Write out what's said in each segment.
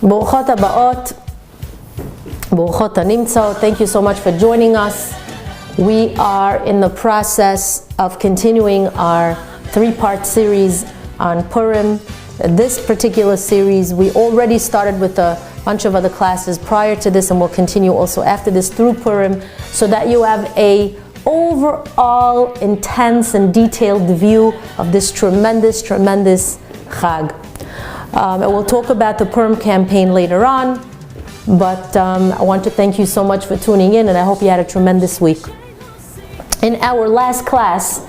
Borchot habaot, borchot hanimtzot. Thank you so much for joining us. We are in the process of continuing our three-part series on Purim. This particular series, we already started with a bunch of other classes prior to this, and we'll continue also after this through Purim, so that you have a overall intense and detailed view of this tremendous Chag. And we'll talk about the Purim campaign later on, but I want to thank you so much for tuning in, and I hope you had a tremendous week. In our last class,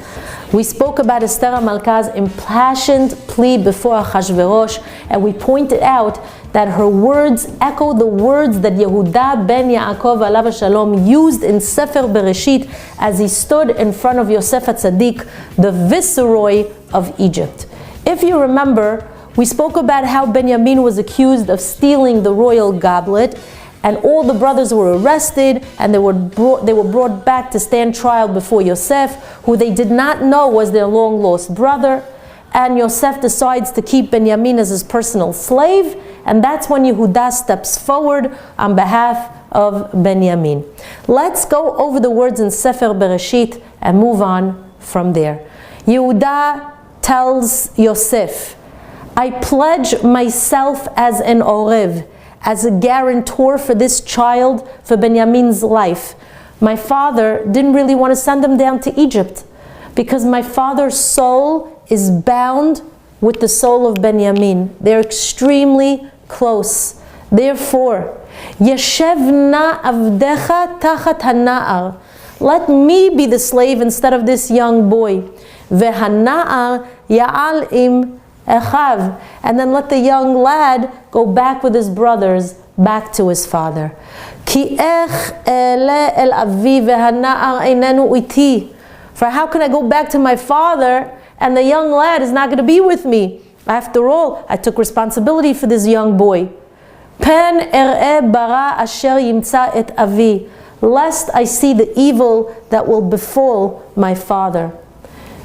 we spoke about Esther HaMalka's impassioned plea before Achashverosh, and we pointed out that her words echo the words that Yehuda ben Yaakov alav shalom used in Sefer Bereshit as he stood in front of Yosef HaTzadik, the viceroy of Egypt. If you remember, we spoke about how Benjamin was accused of stealing the royal goblet, and all the brothers were arrested, and they were brought back to stand trial before Yosef, who they did not know was their long-lost brother. And Yosef decides to keep Benjamin as his personal slave, and that's when Yehuda steps forward on behalf of Benjamin. Let's go over the words in Sefer Bereshit and move on from there. Yehuda tells Yosef, I pledge myself as an orev, as a guarantor for this child, for Benjamin's life. My father didn't really want to send him down to Egypt, because my father's soul is bound with the soul of Benjamin. They're extremely close. Therefore, Yeshevna avdecha tachat hana'ar. Let me be the slave instead of this young boy. Vehana'ar ya'al im echav. And then let the young lad go back with his brothers, back to his father. Ki ech ele el avi vehana'ar einenu iti. For how can I go back to my father and the young lad is not going to be with me? After all, I took responsibility for this young boy. Pen er'e bara asher yimtza et avi. Lest I see the evil that will befall my father.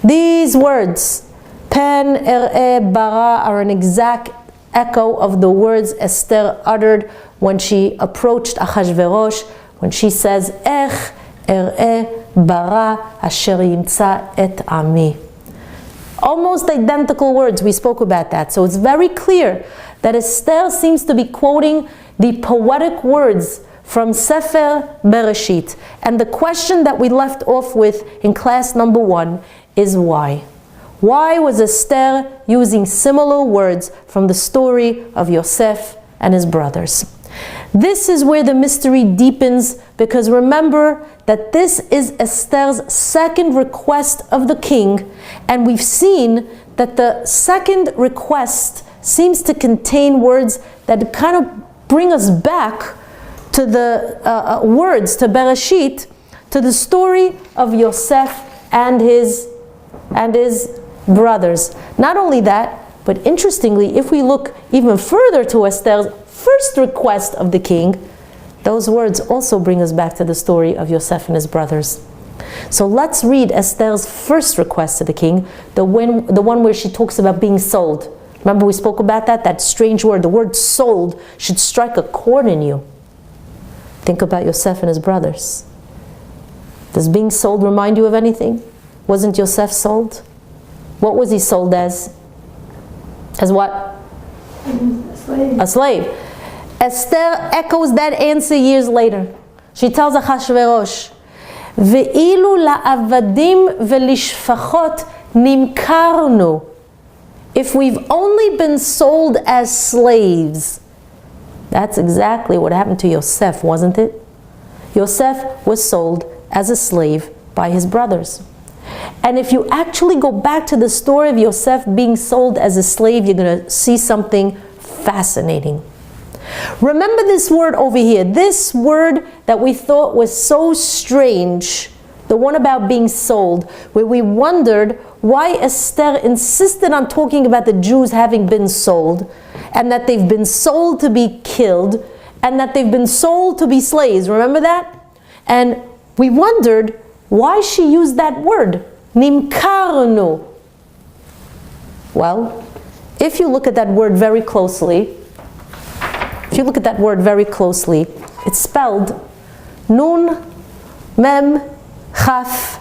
These words, Pen er'e bara, are an exact echo of the words Esther uttered when she approached Achashverosh, when she says, Ech er'e bara asher yimtza et ami. Almost identical words, we spoke about that. So it's very clear that Esther seems to be quoting the poetic words from Sefer Bereshit. And the question that we left off with in class number 1 is why? Why was Esther using similar words from the story of Yosef and his brothers? This is where the mystery deepens, because remember that this is Esther's second request of the king, and we've seen that the second request seems to contain words that kind of bring us back to the words, to Bereshit, to the story of Yosef and his brothers. Not only that, but interestingly, if we look even further to Esther's first request of the king, those words also bring us back to the story of Yosef and his brothers. So let's read Esther's first request to the king, the one where she talks about being sold. Remember we spoke about that strange word. The word sold should strike a chord in you. Think about Yosef and his brothers. Does being sold remind you of anything? Wasn't Yosef sold? What was he sold as? As what? A slave. A slave. Esther echoes that answer years later. She tells Achashverosh, Ve'ilu la'avadim ve'lishfachot nimkarnu. If we've only been sold as slaves. That's exactly what happened to Yosef, wasn't it? Yosef was sold as a slave by his brothers. And if you actually go back to the story of Yosef being sold as a slave, you're going to see something fascinating. Remember this word over here, this word that we thought was so strange, the one about being sold, where we wondered why Esther insisted on talking about the Jews having been sold, and that they've been sold to be killed, and that they've been sold to be slaves. Remember that? And we wondered why she used that word, nimkarnu. Well, if you look at that word very closely, if you look at that word very closely, it's spelled Nun, Mem, Chaf,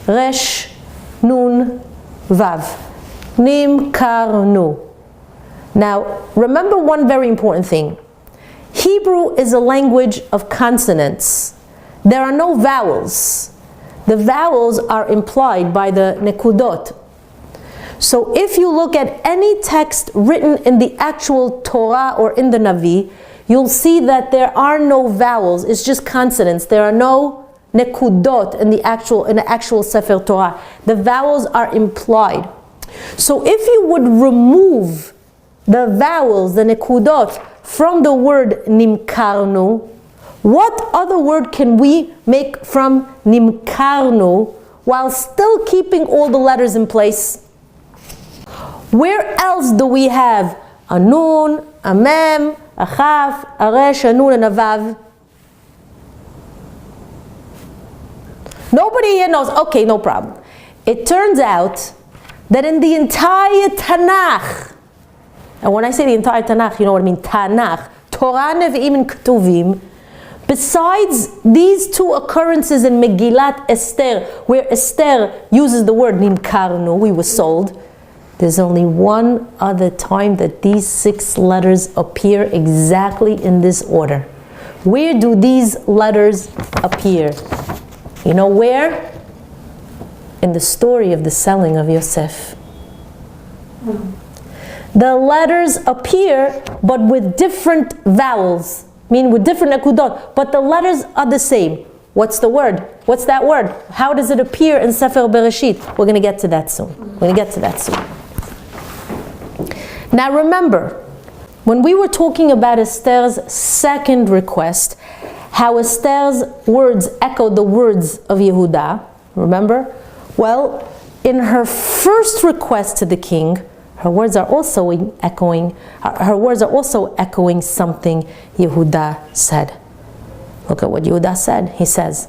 Resh, Nun, Vav. Nimkarnu. Now, remember one very important thing. Hebrew is a language of consonants. There are no vowels. The vowels are implied by the nekudot. So if you look at any text written in the actual Torah or in the Navi, you'll see that there are no vowels. It's just consonants. There are no nekudot in the actual Sefer Torah. The vowels are implied. So if you would remove the vowels, the nekudot, from the word nimkarnu, what other word can we make from nimkarnu while still keeping all the letters in place? Where else do we have a nun, a mem, a chaf, a resh, a nun, and a vav? Nobody here knows. Okay, no problem. It turns out that in the entire Tanakh, and when I say the entire Tanakh, you know what I mean, Tanakh, Torah, Nevi'im, and Ketuvim, besides these two occurrences in Megillat Esther, where Esther uses the word nimkarnu, we were sold, there's only one other time that these 6 letters appear exactly in this order. Where do these letters appear? You know where? In the story of the selling of Yosef. The letters appear, but with different vowels, meaning with different nekudot, but the letters are the same. What's the word? What's that word? How does it appear in Sefer Bereshit? We're going to get to that soon. Now remember, when we were talking about Esther's second request, how Esther's words echoed the words of Yehuda, remember? Well, in her first request to the king, her words are also echoing something Yehuda said. Look at what Yehuda said. It says,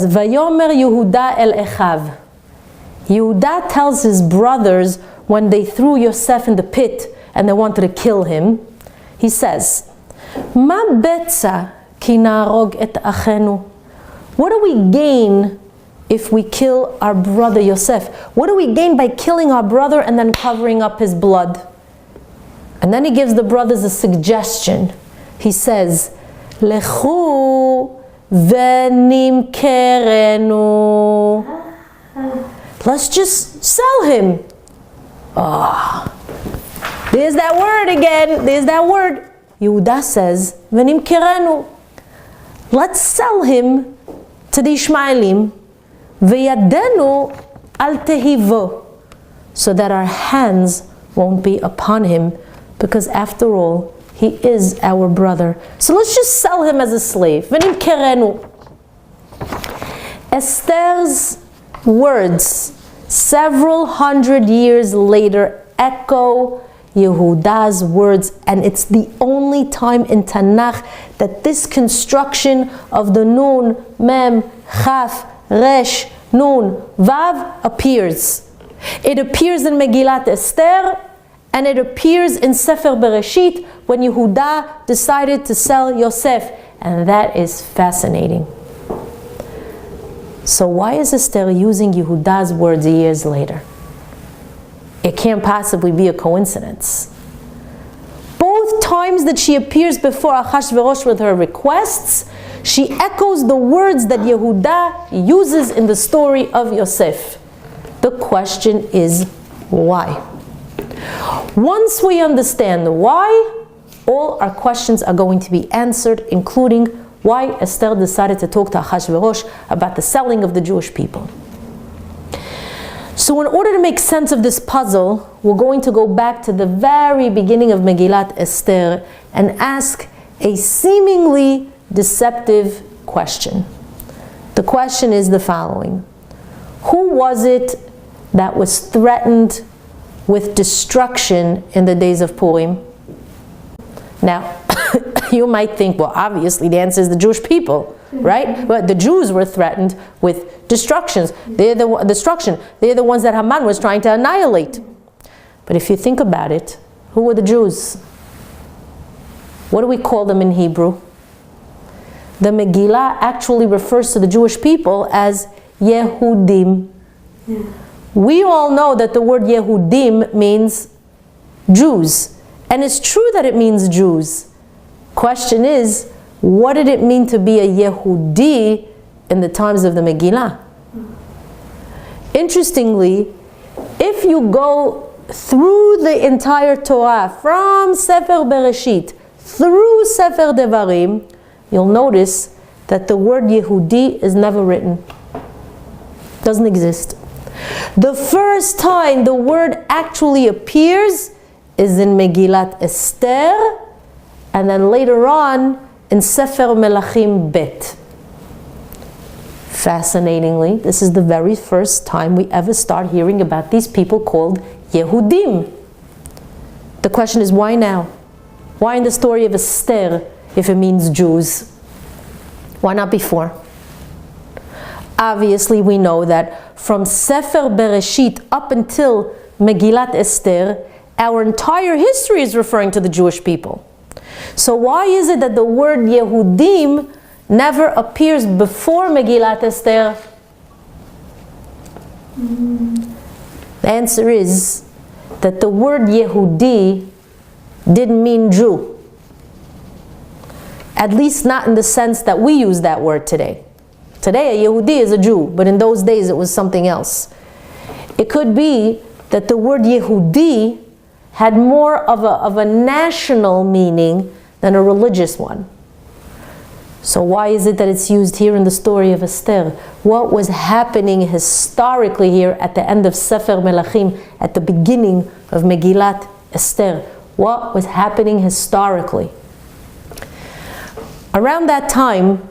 Vayomer Yehuda el Echav. Yehuda tells his brothers when they threw Yosef in the pit and they wanted to kill him, he says, Ma betza ki narog et achenu. What do we gain if we kill our brother Yosef? What do we gain by killing our brother and then covering up his blood? And then he gives the brothers a suggestion. He says, Lechu venim kerenu. Let's just sell him. There's that word again. There's that word. Yehuda says, venim kerenu. Let's sell him to the Ishmaelim. V'yadenu al tehivo, so that our hands won't be upon him, because after all, he is our brother. So let's just sell him as a slave. Venim kerenu. Esther's words, several hundred years later, echo Yehuda's words, and it's the only time in Tanakh that this construction of the Nun, Mem, Chaf, Resh, Nun, Vav appears. It appears in Megillat Esther, and it appears in Sefer Bereshit when Yehuda decided to sell Yosef, and that is fascinating. So why is Esther using Yehuda's words years later? It can't possibly be a coincidence. Both times that she appears before Achashverosh with her requests, she echoes the words that Yehuda uses in the story of Yosef. The question is, why? Once we understand why, all our questions are going to be answered, including why Esther decided to talk to Achashverosh about the selling of the Jewish people. So in order to make sense of this puzzle, we're going to go back to the very beginning of Megillat Esther and ask a seemingly deceptive question. The question is the following: who was it that was threatened with destruction in the days of Purim? Now, you might think, well, obviously the answer is the Jewish people, right? But the Jews were threatened with destructions. They're the ones that Haman was trying to annihilate. But if you think about it, who were the Jews? What do we call them in Hebrew? The Megillah actually refers to the Jewish people as Yehudim. Yeah. We all know that the word Yehudim means Jews. And it's true that it means Jews. Question is, what did it mean to be a Yehudi in the times of the Megillah? Interestingly, if you go through the entire Torah, from Sefer Bereshit through Sefer Devarim, you'll notice that the word Yehudi is never written. Doesn't exist. The first time the word actually appears is in Megillat Esther, and then later on in Sefer Melachim Bet. Fascinatingly, this is the very first time we ever start hearing about these people called Yehudim. The question is, why now? Why in the story of Esther if it means Jews? Why not before? Obviously, we know that from Sefer Bereshit up until Megillat Esther, our entire history is referring to the Jewish people. So why is it that the word Yehudim never appears before Megillat Esther? The answer is that the word Yehudi didn't mean Jew. At least not in the sense that we use that word today. Today, a Yehudi is a Jew, but in those days it was something else. It could be that the word Yehudi had more of a national meaning than a religious one. So why is it that it's used here in the story of Esther? What was happening historically here at the end of Sefer Melachim, at the beginning of Megillat Esther? What was happening historically? Around that time,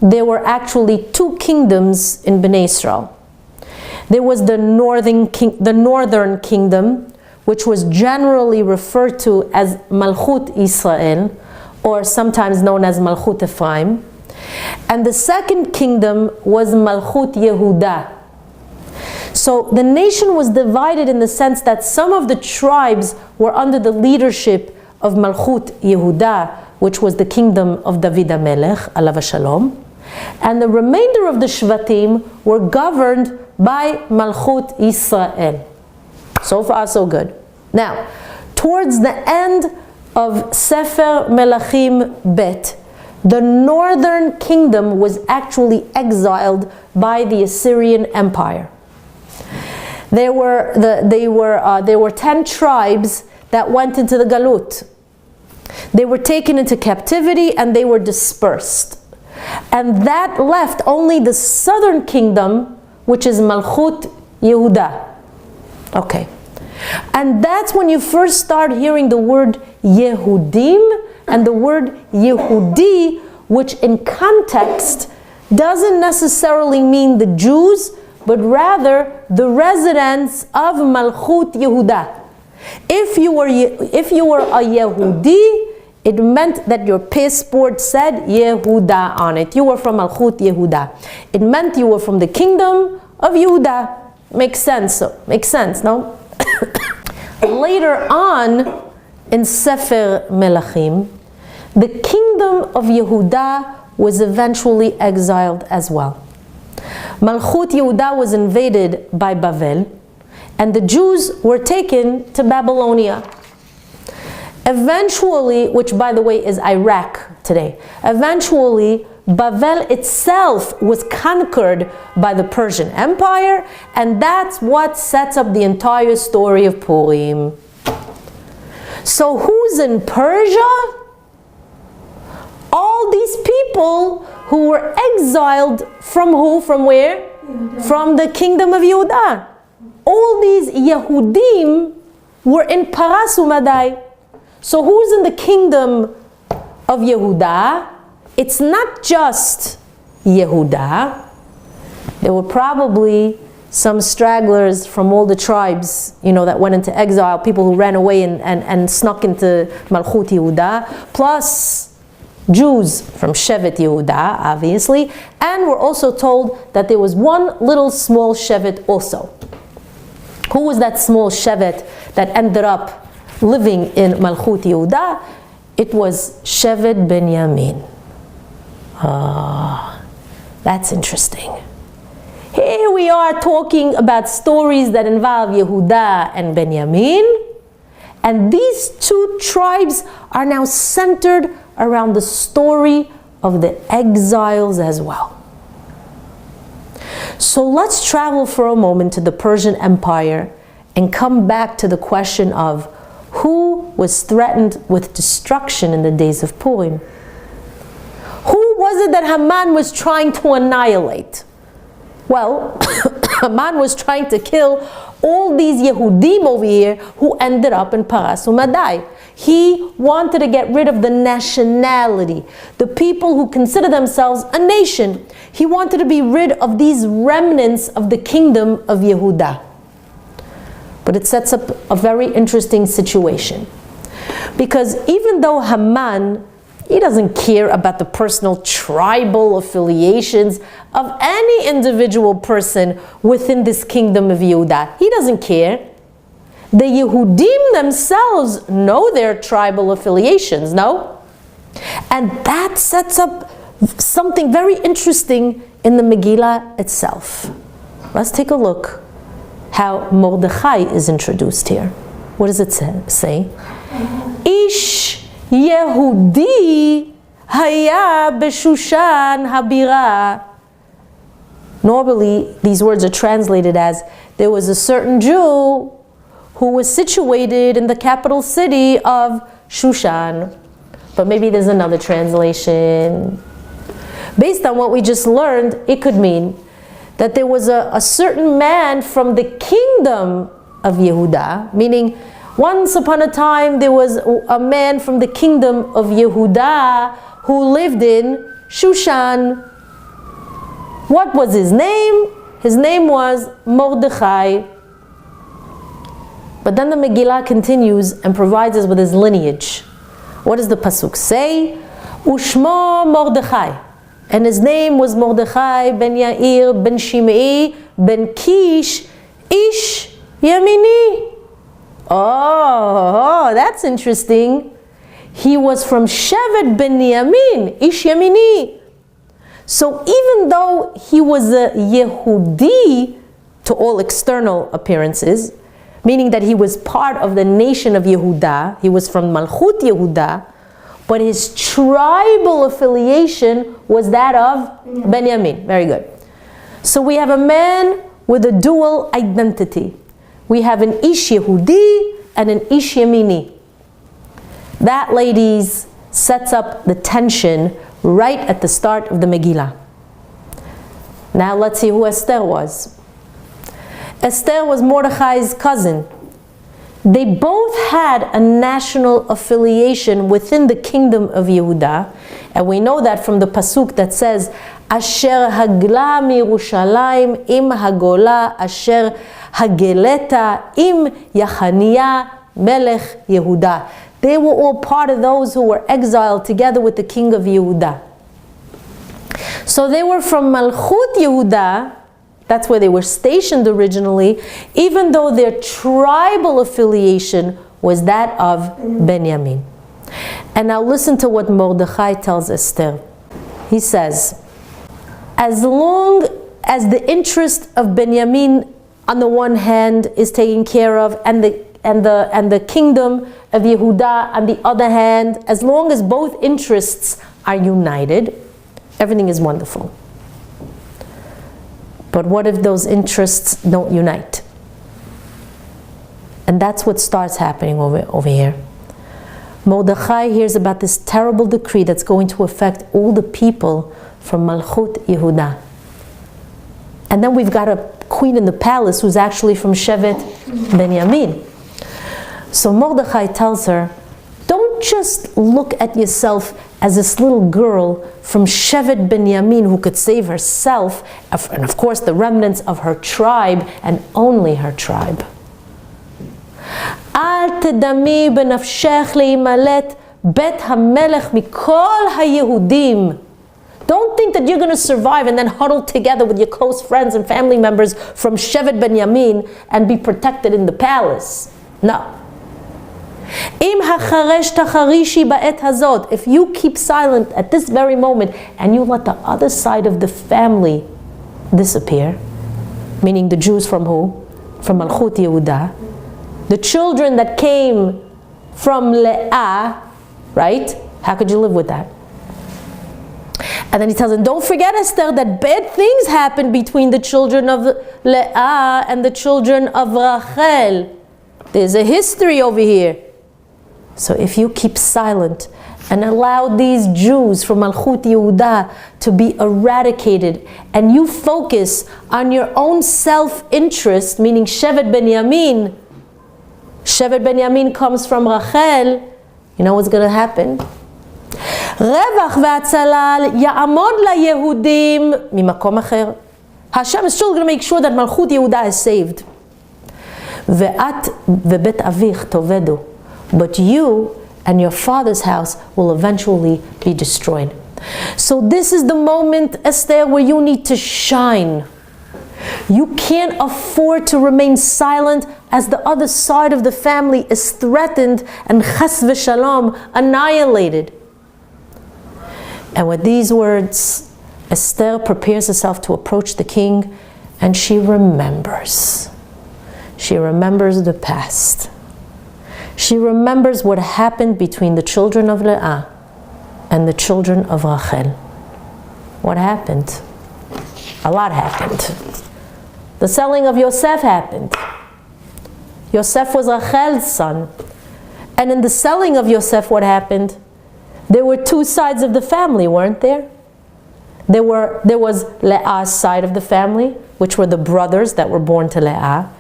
there were actually two kingdoms in Bnei Israel. There was the northern kingdom, which was generally referred to as Malchut Israel, or sometimes known as Malchut Ephraim. And the second kingdom was Malchut Yehuda. So the nation was divided in the sense that some of the tribes were under the leadership of Malchut Yehuda, which was the kingdom of David HaMelech, alav shalom. And the remainder of the Shvatim were governed by Malchut Israel. So far, so good. Now, towards the end of Sefer Melachim Bet, the northern kingdom was actually exiled by the Assyrian Empire. There were 10 tribes that went into the Galut. They were taken into captivity and they were dispersed. And that left only the southern kingdom, which is Malchut Yehuda. Okay. And that's when you first start hearing the word Yehudim and the word Yehudi, which in context doesn't necessarily mean the Jews, but rather the residents of Malchut Yehuda. If you were a Yehudi, it meant that your passport said Yehuda on it. You were from Malchut Yehuda. It meant you were from the kingdom of Yehuda. Makes sense. Makes sense, no? Later on, in Sefer Melachim, the kingdom of Yehuda was eventually exiled as well. Malchut Yehuda was invaded by Bavel, and the Jews were taken to Babylonia. Eventually, which by the way is Iraq today, eventually Bavel itself was conquered by the Persian Empire, and that's what sets up the entire story of Purim. So who's in Persia? All these people who were exiled from who? From where? Yehuda. From the kingdom of Yehuda. All these Yehudim were in Paras Umadai. So who's in the kingdom of Yehuda? It's not just Yehuda. There were probably some stragglers from all the tribes, that went into exile, people who ran away and snuck into Malchut Yehuda, plus Jews from Shevet Yehuda, obviously, and we're also told that there was one little small Shevet also. Who was that small Shevet that ended up living in Malchut Yehuda? It was Shevet Benyamin. That's interesting. Here we are talking about stories that involve Yehuda and Benjamin, and these two tribes are now centered around the story of the exiles as well. So let's travel for a moment to the Persian Empire and come back to the question of who was threatened with destruction in the days of Purim. Who was it that Haman was trying to annihilate? Well, Haman was trying to kill all these Yehudim over here who ended up in Paras Umadai. He wanted to get rid of the nationality, the people who consider themselves a nation. He wanted to be rid of these remnants of the kingdom of Yehuda. But it sets up a very interesting situation. Because even though Haman, he doesn't care about the personal tribal affiliations of any individual person within this kingdom of Yehuda. He doesn't care. The Yehudim themselves know their tribal affiliations, no? And that sets up something very interesting in the Megillah itself. Let's take a look how Mordechai is introduced here. What does it say? Ish Yehudi haya b'Shushan habira. Normally, these words are translated as, there was a certain Jew who was situated in the capital city of Shushan. But maybe there's another translation. Based on what we just learned, it could mean that there was a certain man from the kingdom of Yehuda, meaning once upon a time there was a man from the kingdom of Yehuda who lived in Shushan. What was his name? His name was Mordechai. But then the Megillah continues and provides us with his lineage. What does the pasuk say? Ushmo Mordechai. And his name was Mordechai ben Yair ben Shimei ben Kish Ish Yamini. Oh, that's interesting. He was from Shevet Benyamin, Ish Yamini. So even though he was a Yehudi to all external appearances, meaning that he was part of the nation of Yehuda, he was from Malchut Yehuda, but his tribal affiliation was that of Benjamin. Very good. So we have a man with a dual identity. We have an Ish Yehudi and an Ish Yemini. That, ladies, sets up the tension right at the start of the Megillah. Now let's see who Esther was. Esther was Mordechai's cousin. They both had a national affiliation within the kingdom of Yehuda, and we know that from the pasuk that says, Asher hagla miYerushalayim im hagola asher hageleta im Yachaniah melech Yehuda. They were all part of those who were exiled together with the king of Yehuda. So they were from Malchut Yehuda. That's where they were stationed originally, even though their tribal affiliation was that of Benjamin. And now listen to what Mordechai tells Esther. He says, as long as the interest of Benjamin on the one hand is taken care of, and the kingdom of Yehuda on the other hand, as long as both interests are united, everything is wonderful. But what if those interests don't unite? And that's what starts happening over here. Mordechai hears about this terrible decree that's going to affect all the people from Malchut Yehuda. And then we've got a queen in the palace who's actually from Shevet Benyamin. So Mordechai tells her, don't just look at yourself as this little girl from Shevet Benyamin who could save herself, and of course the remnants of her tribe, and only her tribe. Al tedami benafshech leimalet bet hamelech mikol haYehudim. Don't think that you're going to survive and then huddle together with your close friends and family members from Shevet Benyamin and be protected in the palace. No. If you keep silent at this very moment and you let the other side of the family disappear, meaning the Jews from who? From Malchut Yehuda, the children that came from Leah, right? How could you live with that? And then he tells them, don't forget, Esther, that bad things happened between the children of Leah and the children of Rachel. There's a history over here. So if you keep silent and allow these Jews from Malchut Yehuda to be eradicated, and you focus on your own self-interest, meaning Shevet Benyamin comes from Rachel, you know what's going to happen? רווח והצלה יעמוד ליהודים ממקום אחר. Hashem is still going to make sure that Malchut Yehuda is saved. ואת ובית אביך תאבדו. But you and your father's house will eventually be destroyed. So this is the moment, Esther, where you need to shine. You can't afford to remain silent as the other side of the family is threatened and chas v'shalom, annihilated. And with these words, Esther prepares herself to approach the king, and she remembers. She remembers the past. She remembers what happened between the children of Leah and the children of Rachel. What happened? A lot happened. The selling of Yosef happened. Yosef was Rachel's son. And in the selling of Yosef, what happened? There were two sides of the family, weren't there? There was Leah's side of the family, which were the brothers that were born to Leah.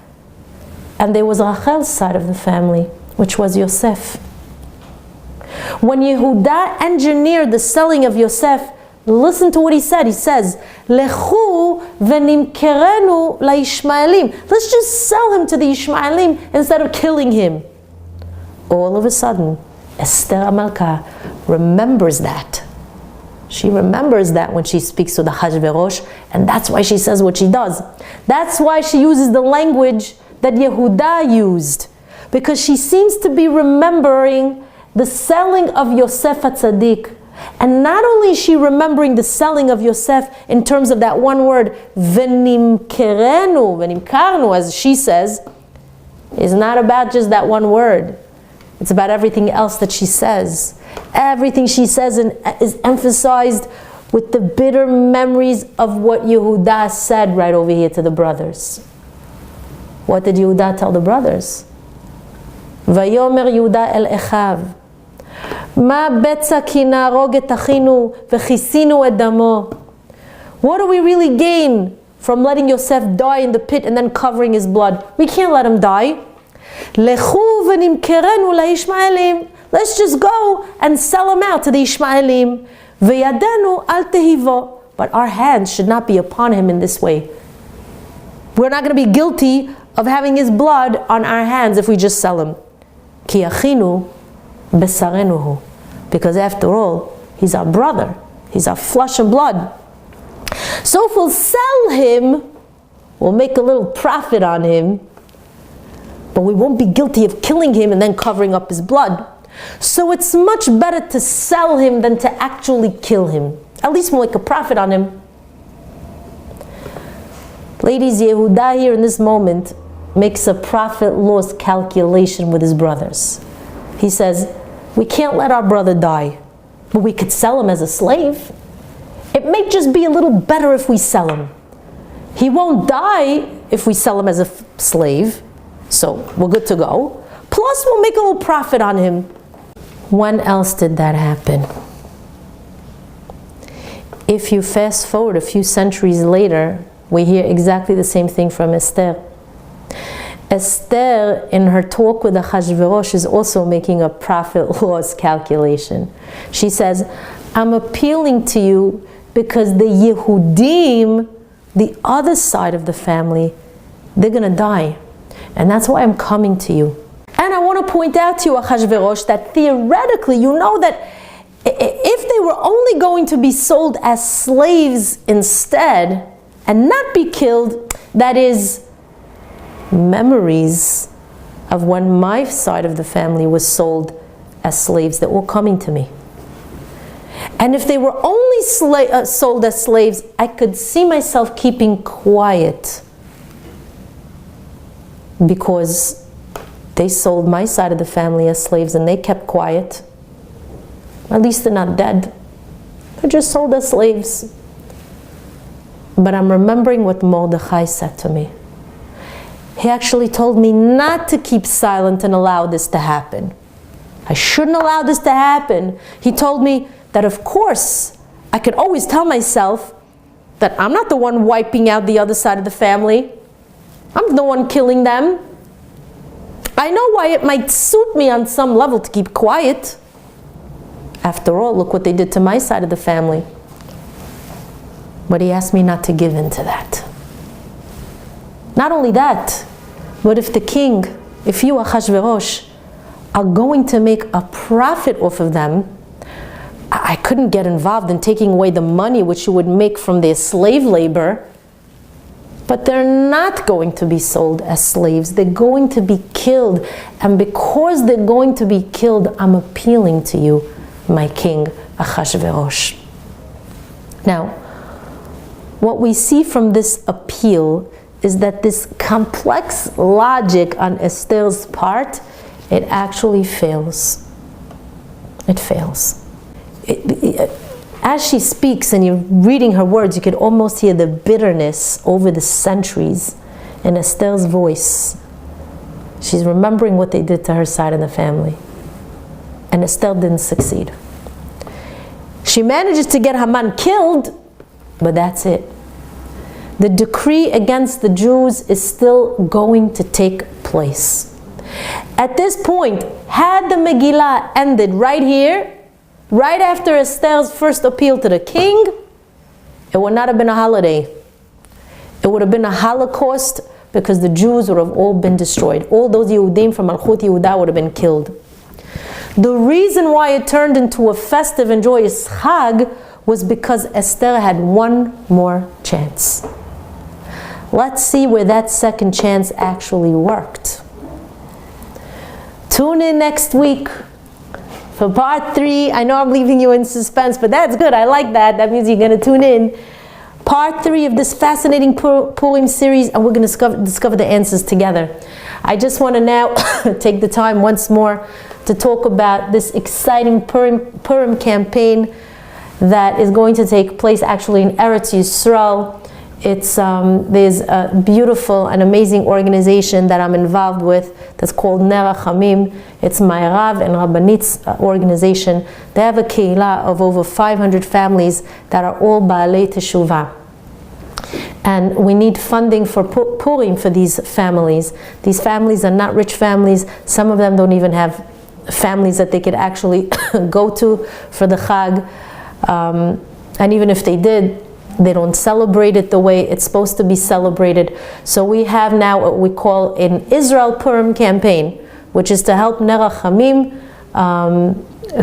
And there was Rachel's side of the family, which was Yosef. When Yehuda engineered the selling of Yosef, listen to what he said. He says, Lechu v'nimkerenu la'Ishmaelim. Let's just sell him to the Ishmaelim instead of killing him. All of a sudden, Esther HaMelkah remembers that. She remembers that when she speaks to the Hashverosh, and that's why she says what she does. That's why she uses the language that Yehuda used, because she seems to be remembering the selling of Yosef HaTzadik. And not only is she remembering the selling of Yosef in terms of that one word, v'nimkarnu, as she says, is not about just that one word. It's about everything else that she says. Everything she says is emphasized with the bitter memories of what Yehuda said right over here to the brothers. What did Yehuda tell the brothers? Vayomer Yehuda el Echav, Ma betza ki naharog et achinu v'chisinu et damo. What do we really gain from letting Yosef die in the pit and then covering his blood? We can't let him die. Lechu v'nimkerenu la'Ishmaelim. Let's just go and sell him out to the Ishmaelim. V'yadenu al tehivo. But our hands should not be upon him in this way. We're not going to be guilty of having his blood on our hands if we just sell him. Ki achinu besarenuhu. Because after all, he's our brother. He's our flesh and blood. So if we'll sell him, we'll make a little profit on him, but we won't be guilty of killing him and then covering up his blood. So it's much better to sell him than to actually kill him. At least we'll make a profit on him. Ladies, Yehuda here in this moment makes a profit-loss calculation with his brothers. He says, we can't let our brother die, but we could sell him as a slave. It may just be a little better if we sell him. He won't die if we sell him as a slave, so we're good to go. Plus, we'll make a little profit on him. When else did that happen? If you fast forward a few centuries later, we hear exactly the same thing from Esther. Esther, in her talk with the Hashverosh, is also making a profit-loss calculation. She says, I'm appealing to you because the Yehudim, the other side of the family, they're going to die. And that's why I'm coming to you. And I want to point out to you, Ahashverosh, that theoretically, you know that if they were only going to be sold as slaves instead and not be killed, that is, memories of when my side of the family was sold as slaves. They're all coming to me. And if they were only sold as slaves, I could see myself keeping quiet, because they sold my side of the family as slaves and they kept quiet. At least they're not dead. They're just sold as slaves. But I'm remembering what Mordechai said to me. He actually told me not to keep silent and allow this to happen. I shouldn't allow this to happen. He told me that, of course, I could always tell myself that I'm not the one wiping out the other side of the family. I'm the one killing them. I know why it might suit me on some level to keep quiet. After all, look what they did to my side of the family. But he asked me not to give in to that. Not only that, but if the king, if you, Achashverosh, are going to make a profit off of them, I couldn't get involved in taking away the money which you would make from their slave labor. But they're not going to be sold as slaves. They're going to be killed. And because they're going to be killed, I'm appealing to you, my king, Achashverosh. Now, what we see from this appeal is that this complex logic on Esther's part, it actually fails. It fails. As she speaks and you're reading her words, you could almost hear the bitterness over the centuries in Esther's voice. She's remembering what they did to her side of the family. And Esther didn't succeed. She manages to get Haman killed, but that's it. The decree against the Jews is still going to take place. At this point, had the Megillah ended right here, right after Esther's first appeal to the king, it would not have been a holiday. It would have been a Holocaust, because the Jews would have all been destroyed. All those Yehudim from Malchut Yehuda would have been killed. The reason why it turned into a festive and joyous Chag was because Esther had one more chance. Let's see where that second chance actually worked. Tune in next week for part 3. I know I'm leaving you in suspense, but that's good. I like that. That means you're going to tune in. Part 3 of this fascinating Purim series, and we're going to discover the answers together. I just want to now take the time once more to talk about this exciting Purim campaign that is going to take place actually in Eretz Yisrael. There's a beautiful and amazing organization that I'm involved with that's called Ner Rachamim. It's my Rav and Rabanit's organization. They have a keilah of over 500 families that are all Baalei Teshuvah. And we need funding for Purim for these families. These families are not rich families. Some of them don't even have families that they could actually go to for the Chag. And even if they did, they don't celebrate it the way it's supposed to be celebrated. So we have now what we call an Israel Purim campaign, which is to help Ner Rachamim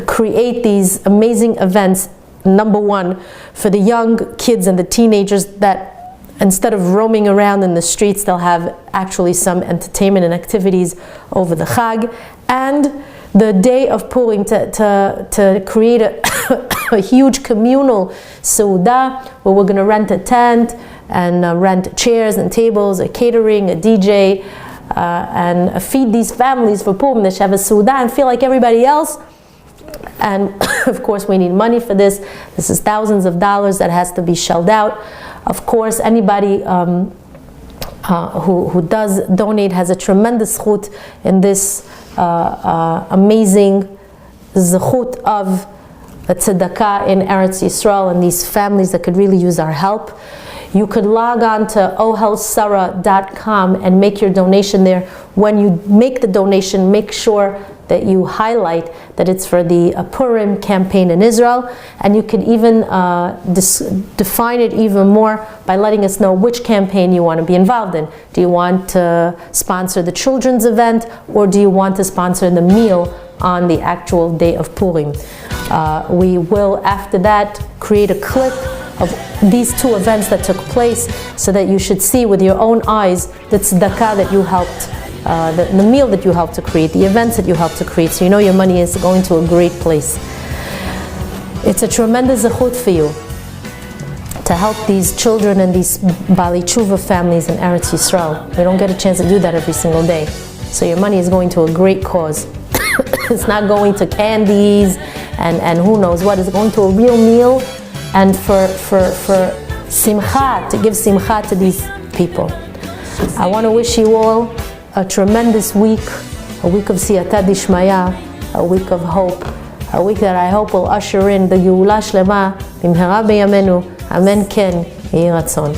create these amazing events. Number one, for the young kids and the teenagers, that instead of roaming around in the streets, they'll have actually some entertainment and activities over the Chag. And the day of Purim to create a huge communal Seudah, where we're going to rent a tent and rent chairs and tables, a catering, a DJ, and feed these families for Purim. They should have a Seudah and feel like everybody else. And of course we need money for this. This is thousands of dollars that has to be shelled out. Of course, anybody who does donate has a tremendous zchut in this amazing zchut of tzedakah in Eretz Yisrael, and these families that could really use our help. You could log on to ohelsarah.com and make your donation there. When you make the donation, make sure that you highlight that it's for the Purim campaign in Israel, and you can even define it even more by letting us know which campaign you want to be involved in. Do you want to sponsor the children's event, or do you want to sponsor the meal on the actual day of Purim? We will, after that, create a clip of these two events that took place, so that you should see with your own eyes the tzedakah that you helped the meal that you help to create, the events that you help to create, so you know your money is going to a great place. It's a tremendous zechut for you to help these children and these Bali Tshuva families in Eretz Yisrael. You don't get a chance to do that every single day. So your money is going to a great cause. It's not going to candies and who knows what. It's going to a real meal and for simcha, to give simcha to these people. I want to wish you all a tremendous week, a week of siyata dishmaya, a week of hope, a week that I hope will usher in the Geula Shlema bimhera b'yamenu. Amen ken, yehi ratzon.